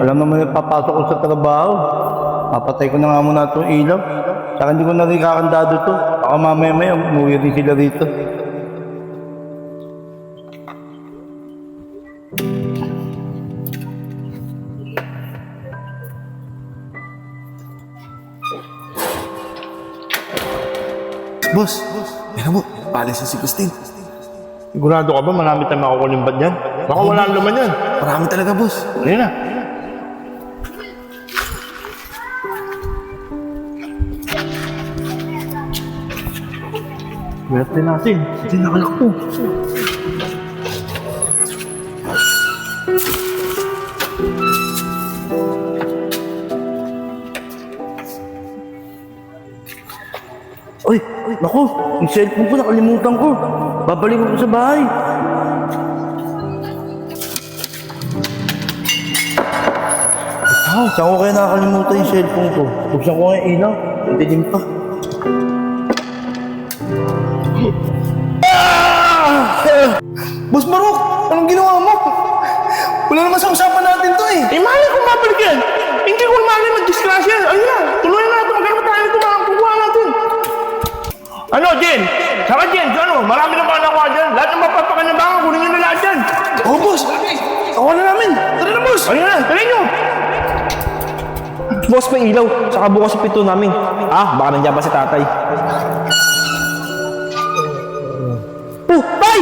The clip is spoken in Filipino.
Alam naman yung papasok ko sa trabaho. Papatay ko na nga muna itong ilaw. Saka hindi ko na rin kakandado to. Baka mamaya umuwi rin sila rito. Boss, yan mo, palis na si Christine. Sigurado ka ba marami tayong makukulimbat dyan? Baka wala ang laman yan. Marami talaga, boss. Ayun na. Berte natin. Hindi nakalak po. Uy, naku, yung cellphone ko nakalimutan ko. Babalik ko sa bahay. Saan ko kaya nakakalimutan yung cellphone ko? Buksan ko nga yung ilaw. Hindi din pa. Boss Marok, anong ginawa mo? Wala naman sa usapan natin to eh. Eh, mahal kung babalik yan. Hindi ko mahal mag-disgrasya. Ayun na, tuloy natin. Magkano tayo ito mga kukuha natin. Ano, Jen? Saka Jen, ano? Marami na ba nakuha dyan? Lahat ng mapapakanabangan, kunin nyo na lahat dyan. Oo, boss. Ako na namin. Tara na, boss. Ayun na, tara nyo. Boss, may ilaw. Saka bukas yung pinto namin. Ah, baka nandiyan pa si tatay. Oh, tay!